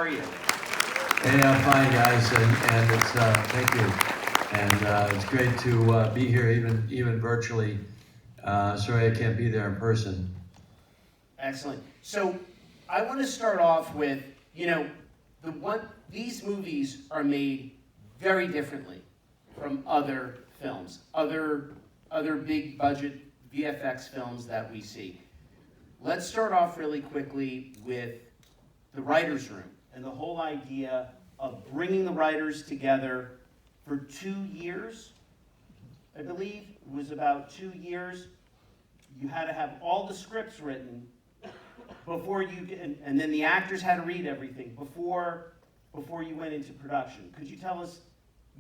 are you? Hey, I'm fine, guys, and it's thank you, and it's great to be here, even virtually. Sorry I can't be there in person. Excellent. So I want to start off with, these movies are made very differently from other films, other big budget VFX films that we see. Let's start off really quickly with the writer's room and the whole idea of bringing the writers together for 2 years. I believe it was about 2 years. You had to have all the scripts written before and then the actors had to read everything before you went into production. Could you tell us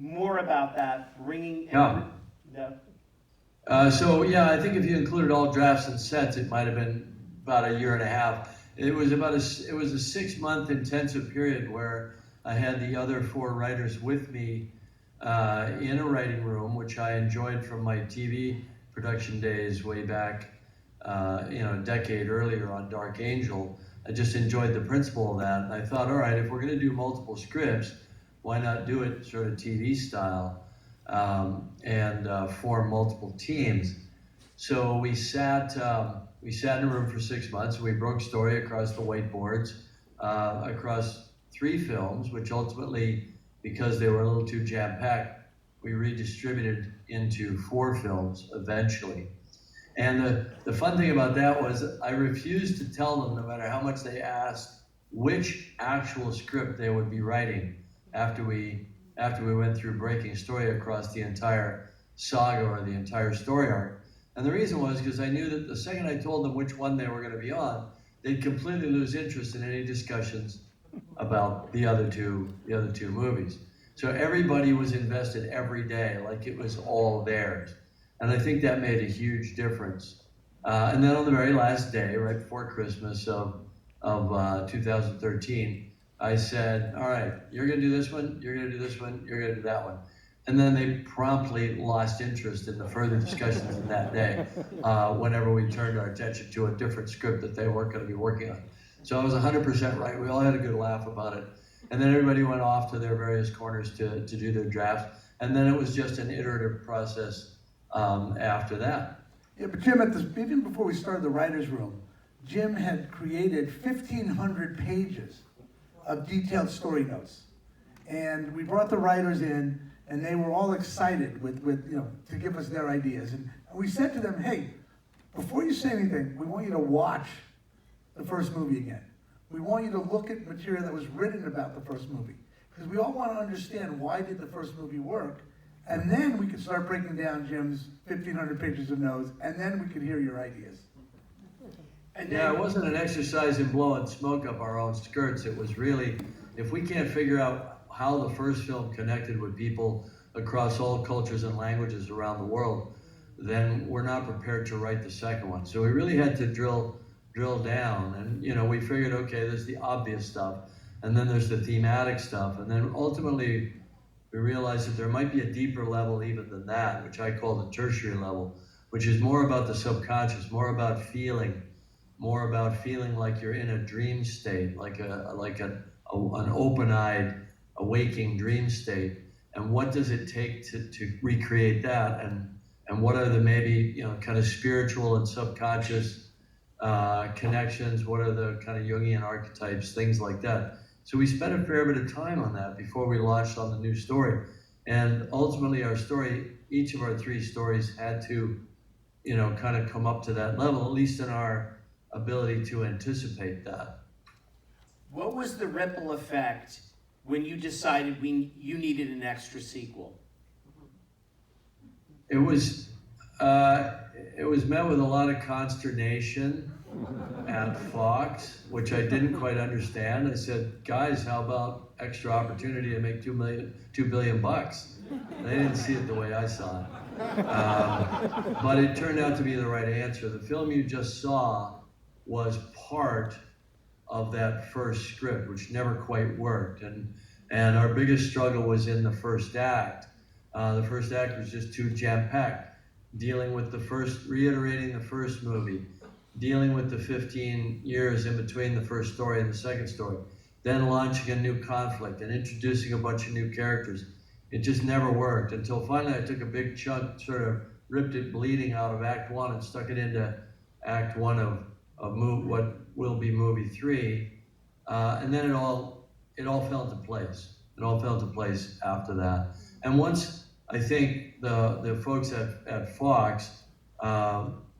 more about that, bringing? Yeah. So I think if you included all drafts and sets, it might have been about a year and a half. It was a 6-month intensive period where I had the other 4 writers with me in a writing room, which I enjoyed from my TV production days way back, a decade earlier on Dark Angel. I just enjoyed the principle of that. And I thought, all right, if we're going to do multiple scripts, why not do it sort of TV style and form multiple teams? So we sat in a room for 6 months. We broke story across the whiteboards, across 3 films, which ultimately, because they were a little too jam-packed, we redistributed into 4 films eventually. And the fun thing about that was I refused to tell them, no matter how much they asked, which actual script they would be writing after we went through breaking story across the entire saga or the entire story arc. And the reason was because I knew that the second I told them which one they were going to be on, they'd completely lose interest in any discussions about the other two movies. So everybody was invested every day, like it was all theirs. And I think that made a huge difference. And then on the very last day, right before Christmas of 2013, I said, all right, you're gonna do this one, you're gonna do this one, you're gonna do that one. And then they promptly lost interest in the further discussions in that day, whenever we turned our attention to a different script that they weren't gonna be working on. So I was 100% right. We all had a good laugh about it. And then everybody went off to their various corners to do their drafts. And then it was just an iterative process after that. Yeah, but Jim, even before we started the writer's room, Jim had created 1,500 pages of detailed story notes. And we brought the writers in, and they were all excited with to give us their ideas. And we said to them, hey, before you say anything, we want you to watch the first movie again. We want you to look at material that was written about the first movie. Because we all want to understand why did the first movie work, and then we could start breaking down Jim's 1,500 pages of notes, and then we could hear your ideas. Yeah, it wasn't an exercise in blowing smoke up our own skirts. It was really, if we can't figure out how the first film connected with people across all cultures and languages around the world, then we're not prepared to write the second one. So we really had to drill down, and we figured, okay, there's the obvious stuff, and then there's the thematic stuff, and then ultimately we realized that there might be a deeper level even than that, which I call the tertiary level, which is more about the subconscious, more about feeling like you're in a dream state, like an open-eyed, awaking dream state, and what does it take to recreate that, and what are the maybe kind of spiritual and subconscious connections, what are the kind of Jungian archetypes, things like that. So we spent a fair bit of time on that before we launched on the new story. And ultimately our story, each of our 3 stories had to, kind of come up to that level, at least in our ability to anticipate that. what was the ripple effect when you decided you needed an extra sequel? It was met with a lot of consternation at Fox, which I didn't quite understand. I said, guys, how about extra opportunity to make $2 billion bucks? They didn't see it the way I saw it. But it turned out to be the right answer. The film you just saw was part of that first script, which never quite worked. And our biggest struggle was in the first act. The first act was just too jam-packed, reiterating the first movie, dealing with the 15 years in between the first story and the second story, then launching a new conflict and introducing a bunch of new characters. It just never worked until finally I took a big chunk, sort of ripped it bleeding out of Act 1 and stuck it into Act 1 of what will be movie 3. And then it all fell into place. It all fell into place after that. And once I think the folks at Fox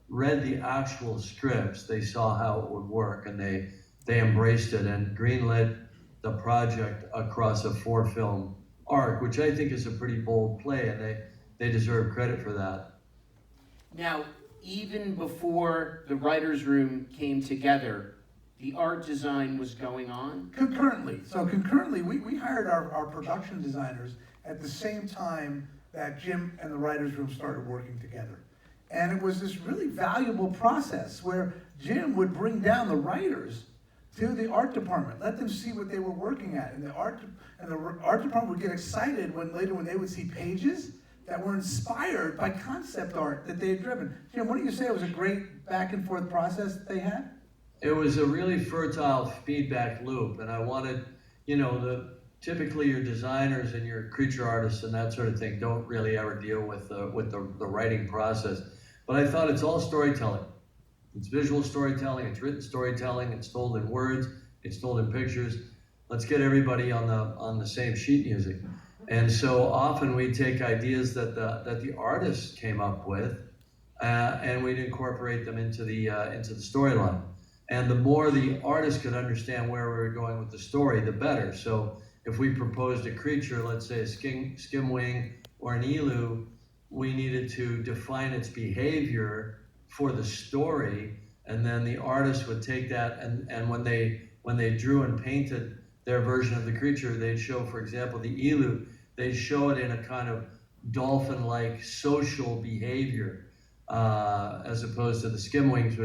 read the actual scripts, they saw how it would work, and they embraced it and greenlit the project across a 4-film arc, which I think is a pretty bold play, and they deserve credit for that. Now, even before the writer's room came together, the art design was going on? Concurrently. So concurrently, we hired our production designers at the same time that Jim and the writer's room started working together. And it was this really valuable process where Jim would bring down the writers to the art department, let them see what they were working at. And the art department would get excited when they would see pages that were inspired by concept art that they had driven. Jim, what do you say? It was a great back and forth process that they had? It was a really fertile feedback loop, and I wanted, typically your designers and your creature artists and that sort of thing don't really ever deal with the writing process. But I thought it's all storytelling. It's visual storytelling, it's written storytelling, it's told in words, it's told in pictures. Let's get everybody on the same sheet music. And so often we take ideas that the artists came up with, and we'd incorporate them into the storyline. And the more the artist could understand where we were going with the story, the better. So if we proposed a creature, let's say a skimwing or an elu, we needed to define its behavior for the story, and then the artist would take that and when they drew and painted their version of the creature, they'd show, for example, the elu, they'd show it in a kind of dolphin-like social behavior, as opposed to the skimwings,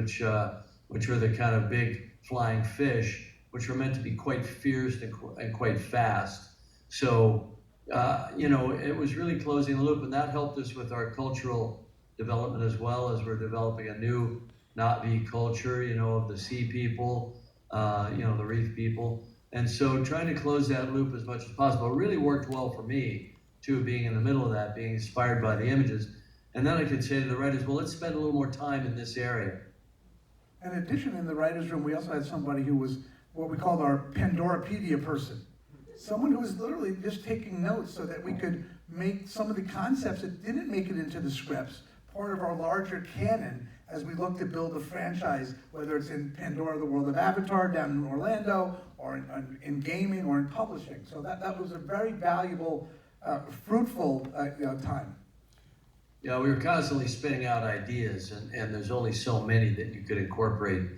which were the kind of big flying fish, which were meant to be quite fierce and quite fast. So, it was really closing the loop, and that helped us with our cultural development as well, as we're developing a new Na'vi culture, of the sea people, the reef people. And so trying to close that loop as much as possible. It really worked well for me, too, being in the middle of that, being inspired by the images. And then I could say to the writers, well, let's spend a little more time in this area. In addition, in the writer's room, we also had somebody who was what we called our Pandorapedia person. Someone who was literally just taking notes so that we could make some of the concepts that didn't make it into the scripts part of our larger canon as we look to build a franchise, whether it's in Pandora, the World of Avatar, down in Orlando, or in gaming, or in publishing. So that was a very valuable, fruitful time. Yeah, we were constantly spinning out ideas, and there's only so many that you could incorporate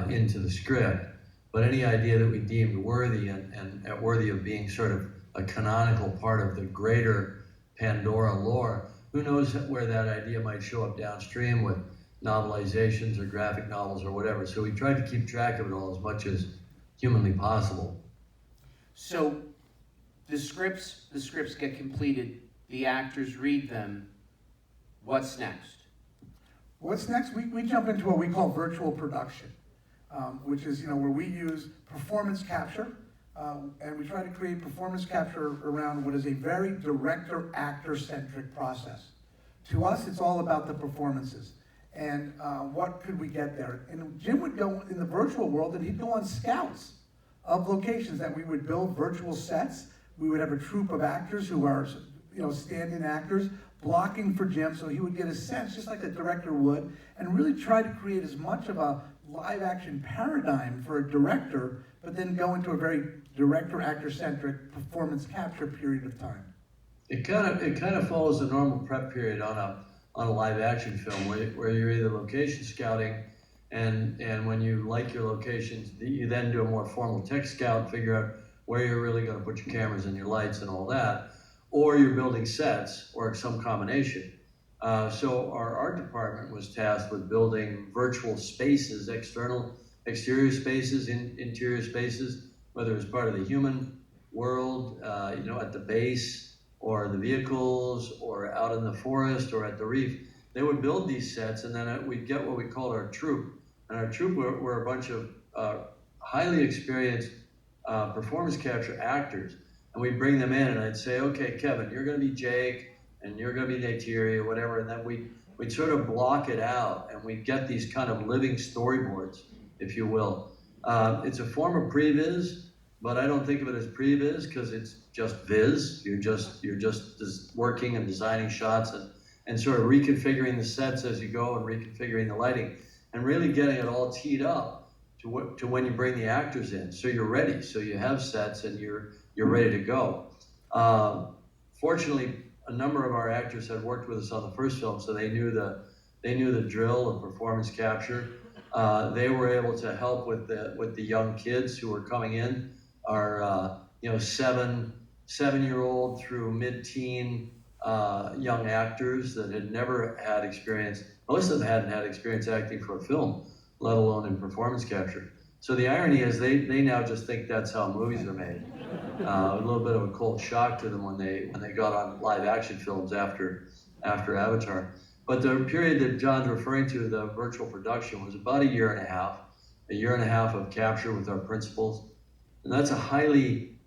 into the script. But any idea that we deemed worthy and worthy of being sort of a canonical part of the greater Pandora lore, who knows where that idea might show up downstream with novelizations or graphic novels or whatever. So we tried to keep track of it all as much as humanly possible. So the scripts get completed, the actors read them. What's next? What's next? We jump into what we call virtual production, which is where we use performance capture, and we try to create performance capture around what is a very director-actor-centric process. To us, it's all about the performances and what could we get there. And Jim would go in the virtual world, and he'd go on scouts of locations that we would build virtual sets. We would have a troupe of actors who are stand-in actors blocking for Jim, so he would get a sense, just like a director would, and really try to create as much of a live-action paradigm for a director, but then go into a very director-actor-centric performance capture period of time. It kind of follows the normal prep period on a live-action film, where you're either location scouting, and when you like your locations, you then do a more formal tech scout, figure out where you're really going to put your cameras and your lights and all that. Or you're building sets, or some combination. So our art department was tasked with building virtual spaces, exterior spaces, interior spaces, whether it's part of the human world, at the base, or the vehicles, or out in the forest, or at the reef. They would build these sets, and then we'd get what we called our troupe. And our troupe were a bunch of highly experienced performance capture actors, and we'd bring them in, and I'd say, okay, Kevin, you're going to be Jake, and you're going to be Neytiri or whatever, and then we'd sort of block it out, and we'd get these kind of living storyboards, if you will. It's a form of previs, but I don't think of it as previs because it's just viz. You're just working and designing shots and sort of reconfiguring the sets as you go and reconfiguring the lighting and really getting it all teed up to when you bring the actors in. So you're ready. So you have sets and you're ready to go. Fortunately, a number of our actors had worked with us on the first film, so they knew the drill of performance capture. They were able to help with the young kids who were coming in, our 7-year-old through mid-teen young actors that had never had experience. Most of them hadn't had experience acting for a film, let alone in performance capture. So the irony is they now just think that's how movies are made. A little bit of a cold shock to them when they got on live action films after Avatar. But the period that John's referring to, the virtual production, was about a year and a half of capture with our principals. And that's a highly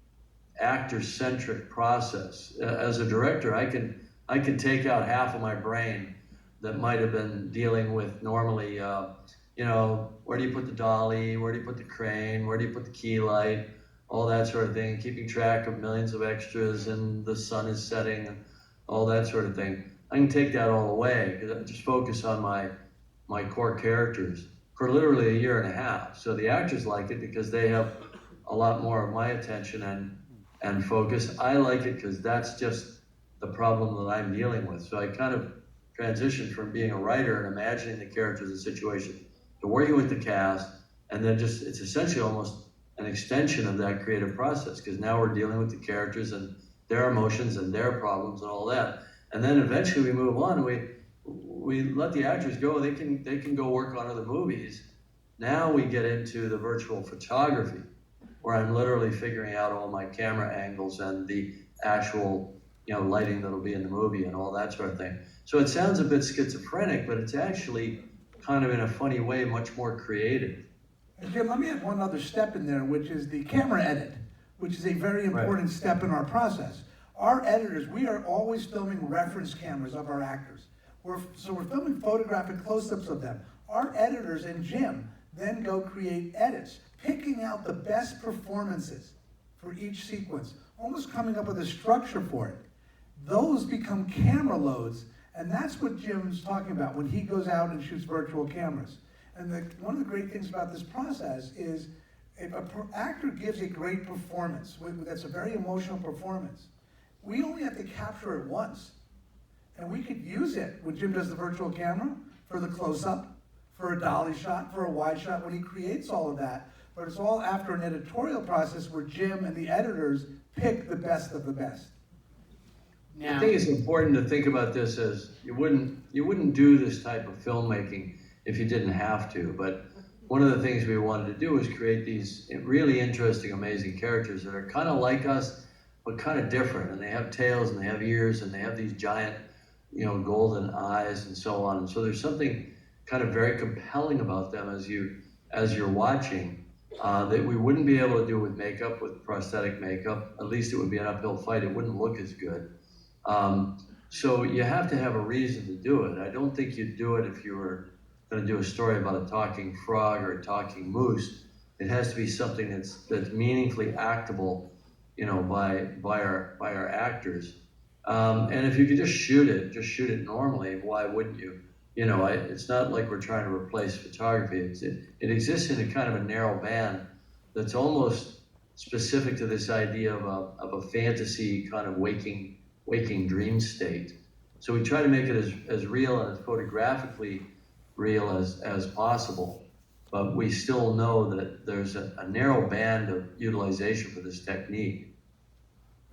actor-centric process. As a director, I can take out half of my brain that might have been dealing with normally, where do you put the dolly, where do you put the crane, where do you put the key light, all that sort of thing, keeping track of millions of extras and the sun is setting and all that sort of thing. I can take that all away because I just focus on my core characters for literally a year and a half. So the actors like it because they have a lot more of my attention and focus. I like it because that's just the problem that I'm dealing with. So I kind of transitioned from being a writer and imagining the characters and situation to working with the cast, and then it's essentially almost an extension of that creative process because now we're dealing with the characters and their emotions and their problems and all that. And then eventually we move on. We let the actors go. They can go work on other movies. Now we get into the virtual photography, where I'm literally figuring out all my camera angles and the actual lighting that'll be in the movie and all that sort of thing. So it sounds a bit schizophrenic, but it's actually kind of in a funny way much more creative. And Jim, let me add one other step in there, which is the camera edit, which is a very important step in our process. Our editors, we are always filming reference cameras of our actors. We're filming photographic close-ups of them. Our editors and Jim then go create edits, picking out the best performances for each sequence, almost coming up with a structure for it. Those become camera loads, and that's what Jim's talking about when he goes out and shoots virtual cameras. And one of the great things about this process is if an actor gives a great performance, that's a very emotional performance, we only have to capture it once. And we could use it when Jim does the virtual camera for the close-up, for a dolly shot, for a wide shot, when he creates all of that. But it's all after an editorial process where Jim and the editors pick the best of the best. Now, I think it's important to think about this as you wouldn't do this type of filmmaking if you didn't have to. But one of the things we wanted to do was create these really interesting, amazing characters that are kind of like us, but kind of different. And they have tails and they have ears and they have these giant, golden eyes and so on. And so there's something kind of very compelling about them as you're watching that we wouldn't be able to do with makeup, with prosthetic makeup. At least it would be an uphill fight. It wouldn't look as good. So you have to have a reason to do it. I don't think you'd do it if you were going to do a story about a talking frog or a talking moose. It has to be something that's meaningfully actable, by our actors. And if you could just shoot it normally, why wouldn't you? It's not like we're trying to replace photography. It exists in a kind of a narrow band that's almost specific to this idea of a fantasy kind of waking dream state. So we try to make it as real and as photographically real as possible. But we still know that there's a narrow band of utilization for this technique.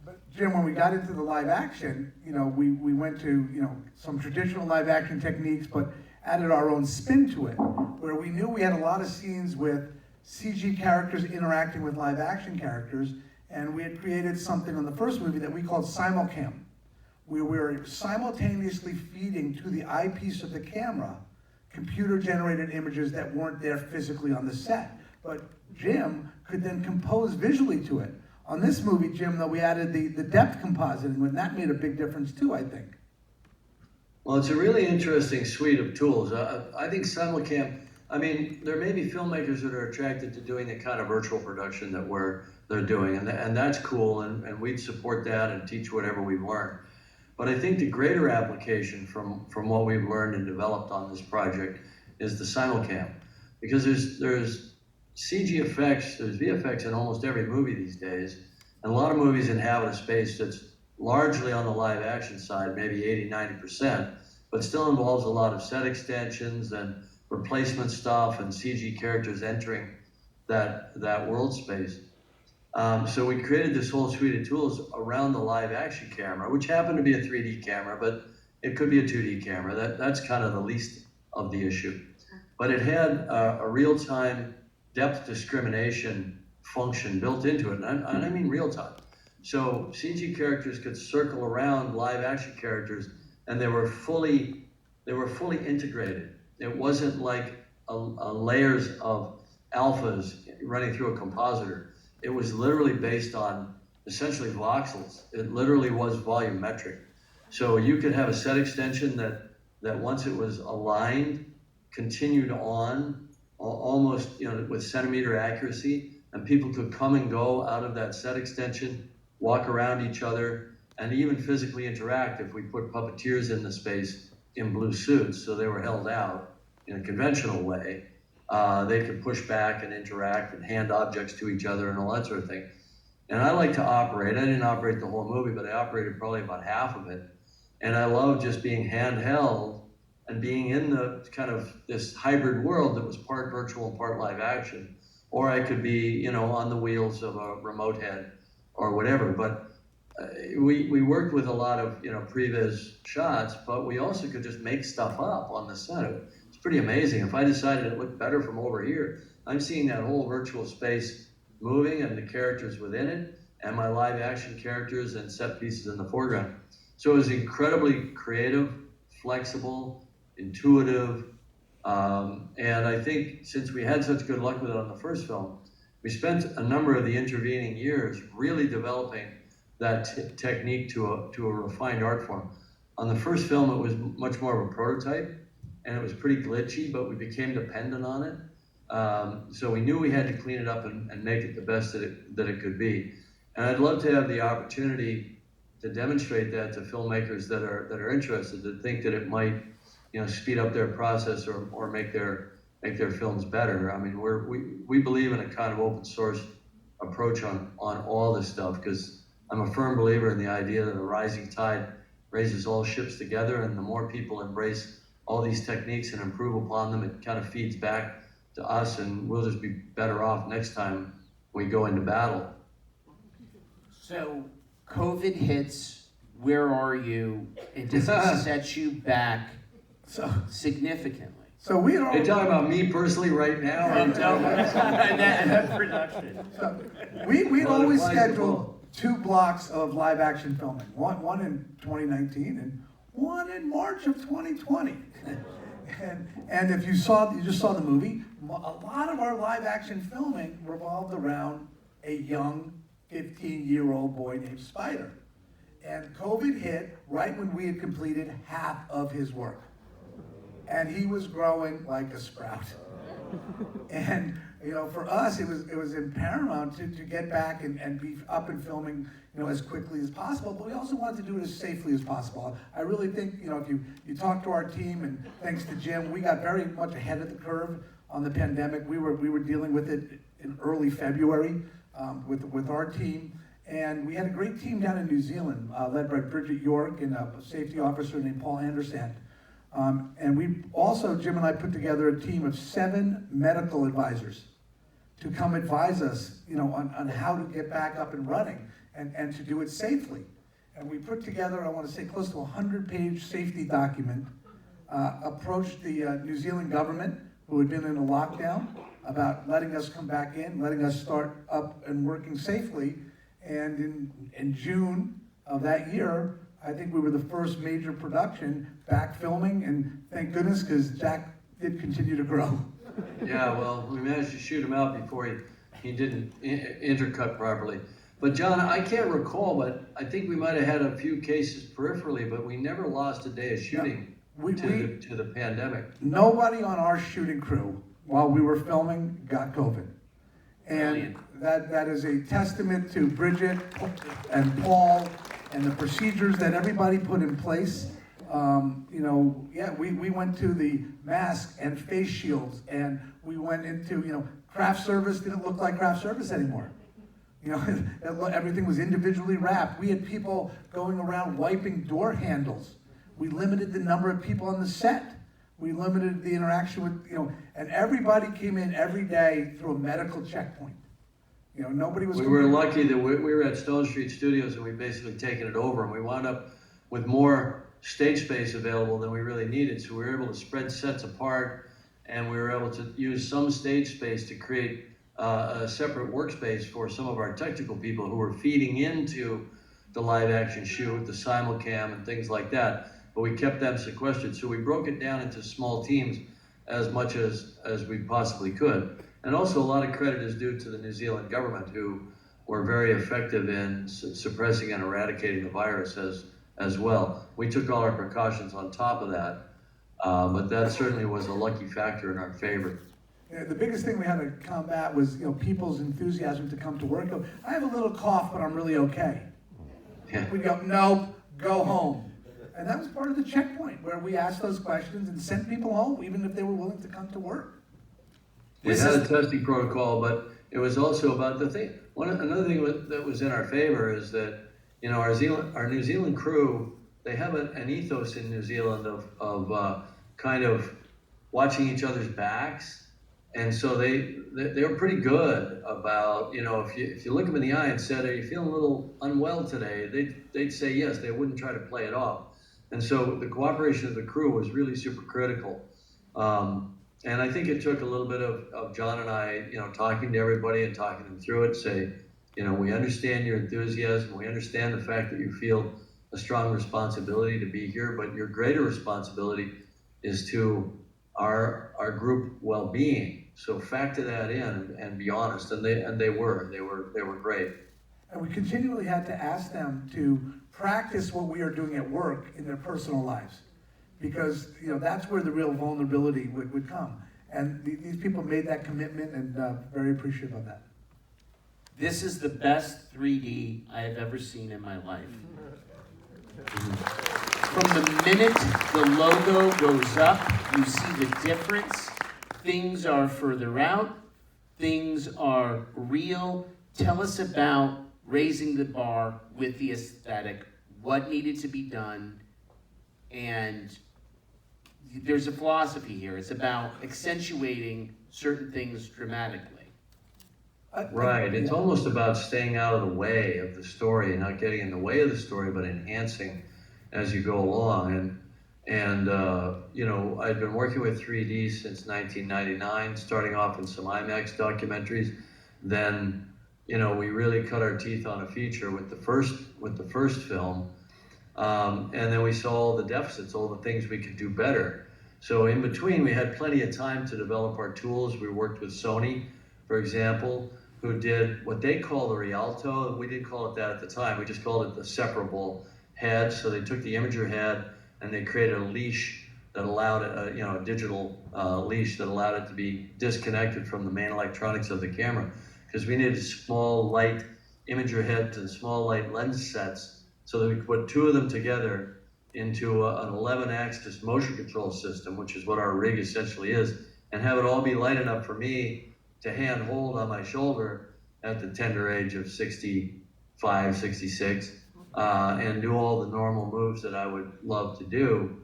But Jim, when we got into the live action, we went to, some traditional live action techniques, but added our own spin to it, where we knew we had a lot of scenes with CG characters interacting with live action characters, and we had created something on the first movie that we called simulcam, where we were simultaneously feeding to the eyepiece of the camera computer-generated images that weren't there physically on the set. But Jim could then compose visually to it. On this movie, Jim, though, we added the depth compositing, and that made a big difference too, I think. Well, it's a really interesting suite of tools. I think simulcam, I mean, there may be filmmakers that are attracted to doing the kind of virtual production that they're doing, and that's cool, and we'd support that and teach whatever we've learned. But I think the greater application from what we've learned and developed on this project is the simulcam. Because there's CG effects, there's VFX in almost every movie these days, and a lot of movies inhabit a space that's largely on the live action side, maybe 80-90%, but still involves a lot of set extensions and replacement stuff and CG characters entering that world space. So we created this whole suite of tools around the live action camera, which happened to be a 3D camera, but it could be a 2D camera. That's kind of the least of the issue. But it had a real-time depth discrimination function built into it, and I mean real-time. So CG characters could circle around live action characters, and they were fully integrated. It wasn't like a layers of alphas running through a compositor. It was literally based on essentially voxels. It literally was volumetric. So you could have a set extension that once it was aligned, continued on almost with centimeter accuracy, and people could come and go out of that set extension, walk around each other, and even physically interact if we put puppeteers in the space in blue suits, so they were held out in a conventional way. They could push back and interact and hand objects to each other and all that sort of thing. And I like to operate. I didn't operate the whole movie, but I operated probably about half of it. And I love just being handheld and being in the kind of this hybrid world that was part virtual and part live action. Or I could be, on the wheels of a remote head or whatever. But we worked with a lot of, previs shots, but we also could just make stuff up on the set. It's pretty amazing. If I decided it looked better from over here, I'm seeing that whole virtual space moving and the characters within it, and my live action characters and set pieces in the foreground. So it was incredibly creative, flexible, intuitive, and I think since we had such good luck with it on the first film, we spent a number of the intervening years really developing that technique to a refined art form. On the first film, it was much more of a prototype, and it was pretty glitchy, but we became dependent on it. So we knew we had to clean it up and make it the best that it could be. And I'd love to have the opportunity to demonstrate that to filmmakers that are interested, that think that it might, speed up their process or make their films better. I mean, we believe in a kind of open source approach on all this stuff, because I'm a firm believer in the idea that a rising tide raises all ships together, and the more people embrace all these techniques and improve upon them, it kind of feeds back to us, and we'll just be better off next time we go into battle. So COVID hits, where are you? It just sets you back significantly. So we had Are you talking about me personally right now? That production. So we'd always scheduled 2 blocks of live action filming, one in 2019 and one in March of 2020. And if you just saw the movie, a lot of our live action filming revolved around a young 15-year-old boy named Spider. And COVID hit right when we had completed half of his work. And he was growing like a sprout. And for us, it was paramount to get back and be up and filming, as quickly as possible. But we also wanted to do it as safely as possible. I really think, if you talk to our team, and thanks to Jim, we got very much ahead of the curve on the pandemic. We were dealing with it in early February with our team. And we had a great team down in New Zealand, led by Bridget York and a safety officer named Paul Anderson. And we also, Jim and I, put together a team of 7 medical advisors to come advise us, on how to get back up and running and to do it safely. And we put together, I want to say, close to a 100-page safety document, approached the New Zealand government, who had been in a lockdown, about letting us come back in, letting us start up and working safely. And in June of that year, I think we were the first major production back filming, and thank goodness, because Jack did continue to grow. Yeah, well, we managed to shoot him out before he didn't intercut properly. But John, I can't recall, but I think we might have had a few cases peripherally, but we never lost a day of shooting to the pandemic. Nobody on our shooting crew while we were filming got COVID. And that is a testament to Bridget and Paul and the procedures that everybody put in place. We went to the mask and face shields, and we went into, craft service didn't look like craft service anymore. Everything was individually wrapped. We had people going around wiping door handles. We limited the number of people on the set. We limited the interaction with, and everybody came in every day through a medical checkpoint. Nobody was. We were lucky that we were at Stone Street Studios, and we basically taken it over, and we wound up with more stage space available than we really needed. So we were able to spread sets apart, and we were able to use some stage space to create a separate workspace for some of our technical people who were feeding into the live action shoot, the simulcam and things like that. But we kept them sequestered. So we broke it down into small teams as much as we possibly could. And also a lot of credit is due to the New Zealand government, who were very effective in suppressing and eradicating the virus as well. We took all our precautions on top of that, but that certainly was a lucky factor in our favor. Yeah, the biggest thing we had to combat was people's enthusiasm to come to work. I have a little cough, but I'm really okay. Yeah. We go, nope, go home. And that was part of the checkpoint, where we asked those questions and sent people home, even if they were willing to come to work. We had a testing protocol, but it was also about the thing. Another thing that was in our favor is that our New Zealand crew, they have an ethos in New Zealand of kind of watching each other's backs. And so they were pretty good about, if you look them in the eye and said, "Are you feeling a little unwell today?" They'd say yes. They wouldn't try to play it off. And so the cooperation of the crew was really super critical. And I think it took a little bit of John and I, talking to everybody and talking them through it, say, we understand your enthusiasm. We understand the fact that you feel a strong responsibility to be here, but your greater responsibility is to our group well-being. So factor that in and be honest. And they were great. And we continually had to ask them to practice what we are doing at work in their personal lives, because that's where the real vulnerability would come. And these people made that commitment, and very appreciative of that. This is the best 3D I have ever seen in my life. From the minute the logo goes up, you see the difference. Things are further out. Things are real. Tell us about raising the bar with the aesthetic, what needed to be done, and there's a philosophy here. It's about accentuating certain things dramatically. Right. It's almost about staying out of the way of the story and not getting in the way of the story, but enhancing as you go along. And I've been working with 3D since 1999, starting off in some IMAX documentaries. Then, we really cut our teeth on a feature with the first film. And then we saw all the deficits, all the things we could do better. So in between, we had plenty of time to develop our tools. We worked with Sony, for example, who did what they call the Rialto. We didn't call it that at the time. We just called it the separable head. So they took the imager head and they created a leash that allowed a digital leash that allowed it to be disconnected from the main electronics of the camera, because we needed small light imager heads and small light lens sets, so that we could put two of them together into an 11-axis motion control system, which is what our rig essentially is, and have it all be light enough for me to hand hold on my shoulder at the tender age of 65, 66, and do all the normal moves that I would love to do.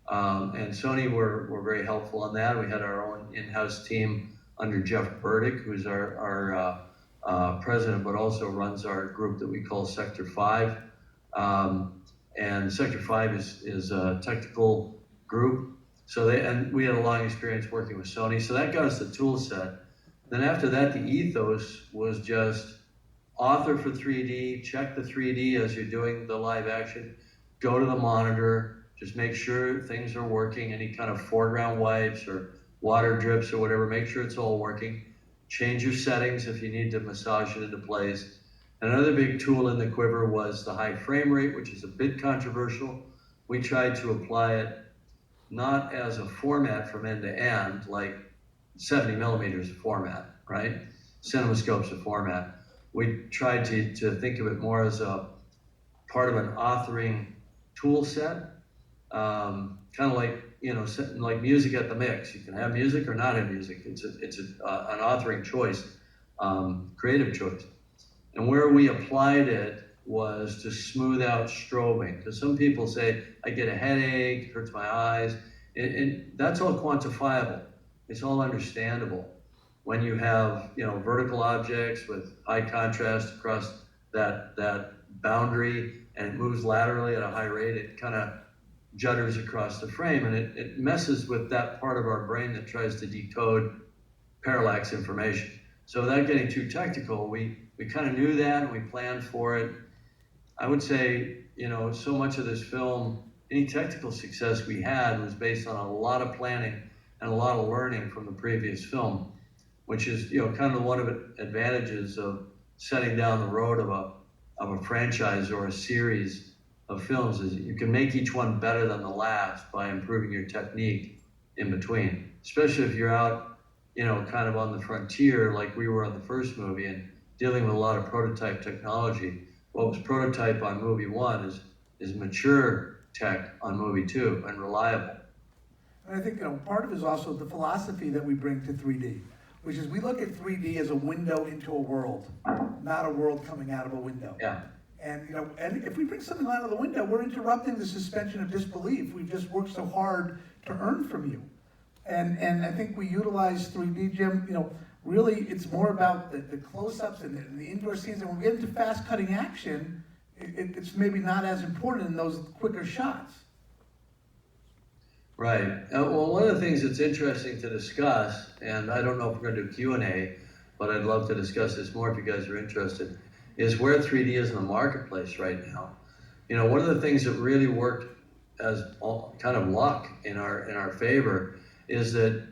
And Sony were very helpful on that. We had our own in-house team under Jeff Burdick, who's our president, but also runs our group that we call Sector 5. And Sector 5 is a technical group. And we had a long experience working with Sony. So that got us the tool set. Then after that, the ethos was just author for 3D, check the 3D as you're doing the live action, go to the monitor, just make sure things are working, any kind of foreground wipes or water drips or whatever, make sure it's all working. change your settings if you need to massage it into place. And another big tool in the quiver was the high frame rate, which is a bit controversial. We tried to apply it not as a format from end to end, like 70 millimeters format, right? CinemaScope's a format. We tried to think of it more as a part of an authoring tool set, kind of like, like music at the mix. You can have music or not have music. It's an authoring choice, creative choice. And where we applied it was to smooth out strobing. Because some people say, I get a headache, it hurts my eyes. And that's all quantifiable. It's all understandable. When you have, vertical objects with high contrast across that boundary, and it moves laterally at a high rate, it kind of judders across the frame, and it messes with that part of our brain that tries to decode parallax information. So without getting too technical, we kind of knew that, and we planned for it. I would say, so much of this film, any technical success we had was based on a lot of planning and a lot of learning from the previous film, which is, kind of one of the advantages of setting down the road of a franchise or a series of films, is you can make each one better than the last by improving your technique in between, especially if you're out, kind of on the frontier like we were on the first movie and dealing with a lot of prototype technology. What was prototype on movie one is mature tech on movie two and reliable. And I think part of it is also the philosophy that we bring to 3D, which is we look at 3D as a window into a world, not a world coming out of a window. Yeah. And and if we bring something out of the window, we're interrupting the suspension of disbelief. We've just worked so hard to earn from you. And I think we utilize 3D, Jim. Really, it's more about the close-ups and the indoor scenes. And when we get into fast-cutting action, it's maybe not as important in those quicker shots. Right. Well, one of the things that's interesting to discuss, and I don't know if we're going to do Q&A, but I'd love to discuss this more if you guys are interested, is where 3D is in the marketplace right now. One of the things that really worked as kind of luck in our favor is that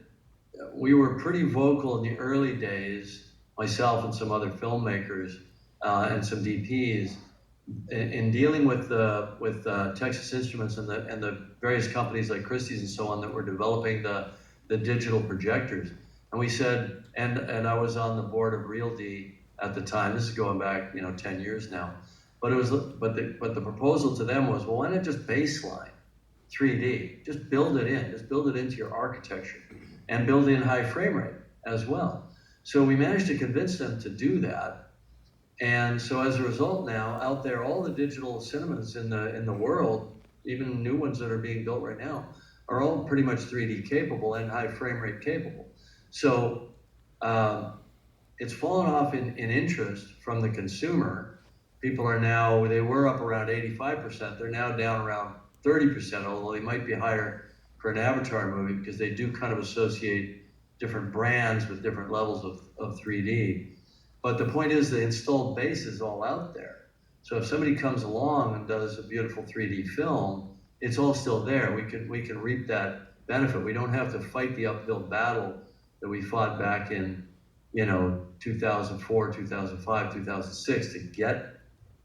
we were pretty vocal in the early days, myself and some other filmmakers and some DPs, in dealing with Texas Instruments and the various companies like Christie's and so on that were developing the digital projectors. And we said, and I was on the board of RealD at the time. This is going back 10 years now. But the proposal to them was, well, why not just baseline 3D? Just build it in. Just build it into your architecture and build in high frame rate as well. So we managed to convince them to do that. And so as a result now, out there, all the digital cinemas in the world, even new ones that are being built right now, are all pretty much 3D capable and high frame rate capable. So it's fallen off in interest from the consumer. People are now, they were up around 85%, they're now down around 30%, although they might be higher for an Avatar movie because they do kind of associate different brands with different levels of 3D. But the point is the installed base is all out there. So if somebody comes along and does a beautiful 3D film, it's all still there. We can reap that benefit. We don't have to fight the uphill battle that we fought back in 2004, 2005, 2006 to get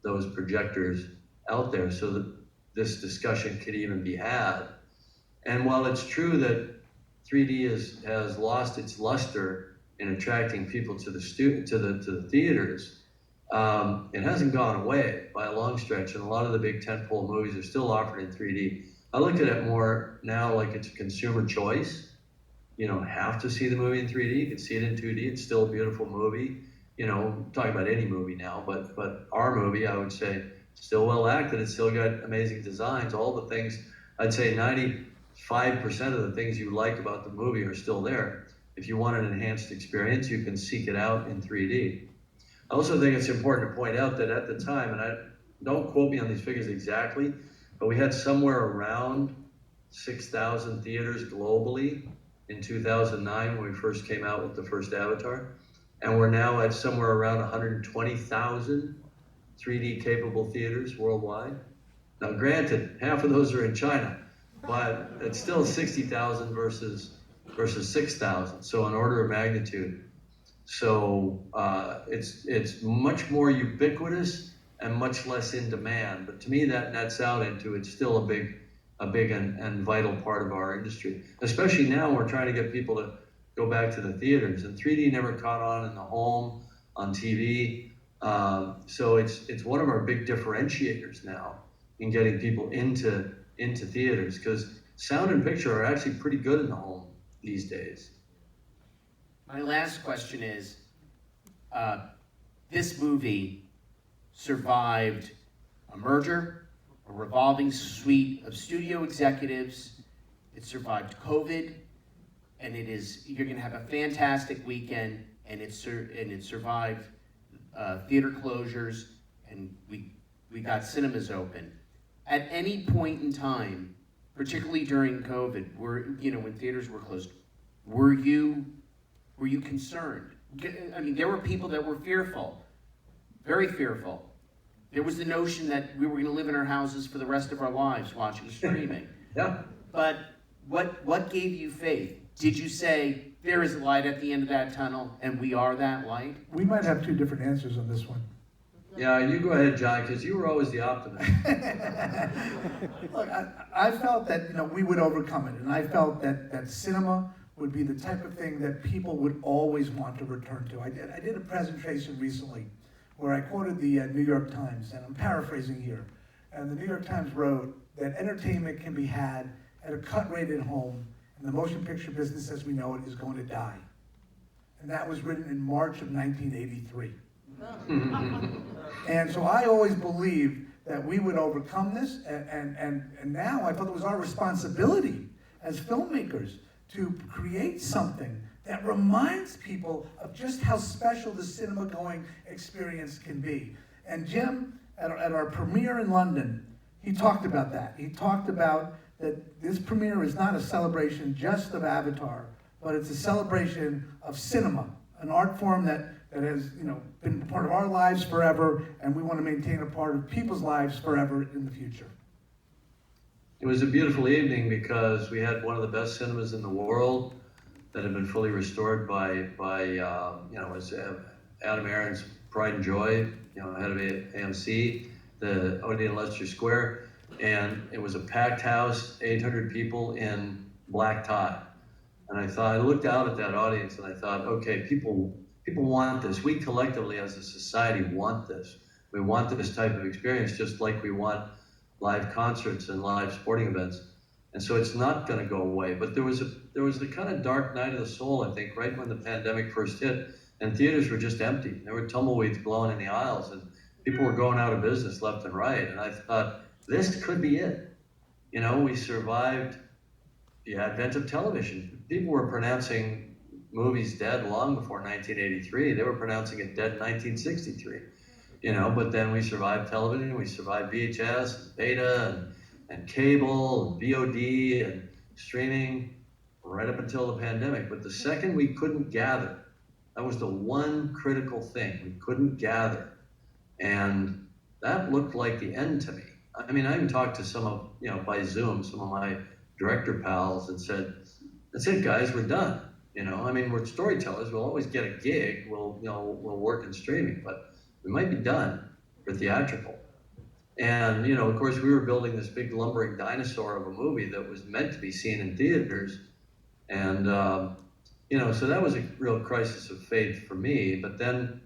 those projectors out there so that this discussion could even be had. And while it's true that 3D has lost its luster in attracting people to the theaters, it hasn't gone away by a long stretch, and a lot of the big tentpole movies are still offered in 3D. I look at it more now like it's a consumer choice. You don't have to see the movie in 3D. You can see it in 2D. It's still a beautiful movie. I'm talking about any movie now, but our movie, I would say, still well acted. It's still got amazing designs. All the things, I'd say 95% of the things you like about the movie are still there. If you want an enhanced experience, you can seek it out in 3D. I also think it's important to point out that at the time, and don't quote me on these figures exactly, but we had somewhere around 6,000 theaters globally in 2009 when we first came out with the first Avatar. And we're now at somewhere around 120,000 3D capable theaters worldwide. Now granted, half of those are in China, but it's still 60,000 versus 6,000, so an order of magnitude. So it's much more ubiquitous and much less in demand. But to me, that nets out into it's still a big and vital part of our industry. Especially now, we're trying to get people to go back to the theaters. And 3D never caught on in the home, on TV. So it's one of our big differentiators now in getting people into theaters, because sound and picture are actually pretty good in the home these days. My last question is, this movie survived a merger, a revolving suite of studio executives. It survived COVID, and you're going to have a fantastic weekend. And it survived theater closures, and we got cinemas open. At any point in time, particularly during COVID, when theaters were closed, were you concerned? I mean, there were people that were fearful, very fearful. There was the notion that we were going to live in our houses for the rest of our lives watching streaming. Yeah. But what gave you faith? Did you say, there is a light at the end of that tunnel, and we are that light? We might have two different answers on this one. Yeah, you go ahead, John, because you were always the optimist. Look, I felt that we would overcome it, and I felt that cinema would be the type of thing that people would always want to return to. I did a presentation recently where I quoted the New York Times, and I'm paraphrasing here. And the New York Times wrote that entertainment can be had at a cut rate at home, and the motion picture business as we know it is going to die. And that was written in March of 1983. And so I always believed that we would overcome this, and now I felt it was our responsibility as filmmakers to create something that reminds people of just how special the cinema-going experience can be. And Jim, at our premiere in London, he talked about that. He talked about that this premiere is not a celebration just of Avatar, but it's a celebration of cinema, an art form that has been part of our lives forever, and we want to maintain a part of people's lives forever in the future. It was a beautiful evening because we had one of the best cinemas in the world that had been fully restored by was Adam Aaron's Pride and Joy, head of AMC, the Odeon Leicester Square, and it was a packed house, 800 people in black tie. And I looked out at that audience and I thought, okay, people want this. We collectively as a society want this. We want this type of experience just like we want live concerts and live sporting events. And so it's not going to go away. But there was a kind of dark night of the soul, I think, right when the pandemic first hit, and theaters were just empty. There were tumbleweeds blowing in the aisles, and people were going out of business left and right. And I thought, this could be it. We survived the advent of television. People were pronouncing movies dead long before 1983. They were pronouncing it dead in 1963. But then we survived television, we survived VHS, and beta, and cable, and VOD, and streaming, right up until the pandemic. But the second we couldn't gather, that was the one critical thing. We couldn't gather. And that looked like the end to me. I mean, I even talked to some of, by Zoom, some of my director pals and said, that's it, guys, we're done. We're storytellers, we'll always get a gig, we'll work in streaming, but we might be done for theatrical. And, of course, we were building this big lumbering dinosaur of a movie that was meant to be seen in theaters. And, so that was a real crisis of faith for me. But then,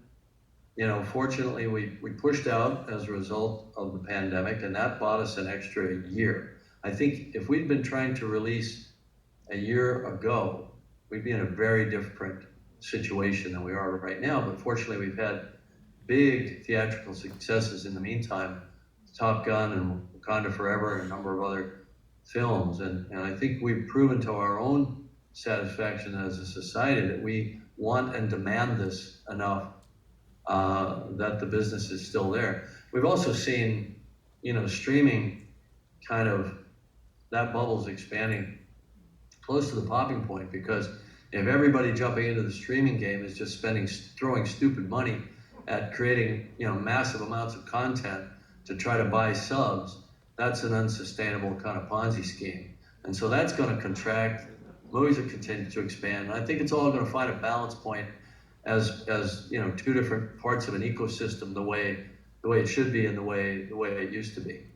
fortunately, we pushed out as a result of the pandemic, and that bought us an extra year. I think if we'd been trying to release a year ago, we'd be in a very different situation than we are right now. But fortunately, we've had big theatrical successes in the meantime, Top Gun and Wakanda Forever and a number of other films. And I think we've proven to our own satisfaction as a society that we want and demand this enough that the business is still there. We've also seen, streaming kind of, that bubble's expanding close to the popping point, because if everybody jumping into the streaming game is just throwing stupid money at creating, massive amounts of content to try to buy subs, that's an unsustainable kind of Ponzi scheme. And so that's going to contract. Movies are continuing to expand. And I think it's all going to find a balance point as you know, two different parts of an ecosystem, the way it should be and the way it used to be.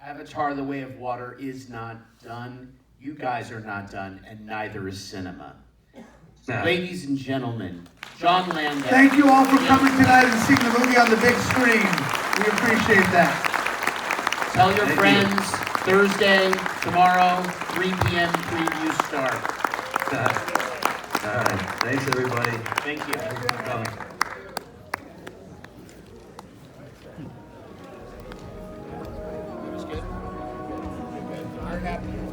Avatar: The Way of Water is not done. You guys are not done, and neither is cinema. Now, Ladies and gentlemen, John Landau. Thank you all for coming tonight and seeing the movie on the big screen. We appreciate that. Tell your Thank friends, Thursday, tomorrow, 3 p.m. preview start. all right. Thanks, everybody. Thank you. Thanks for coming. That was good. Very happy.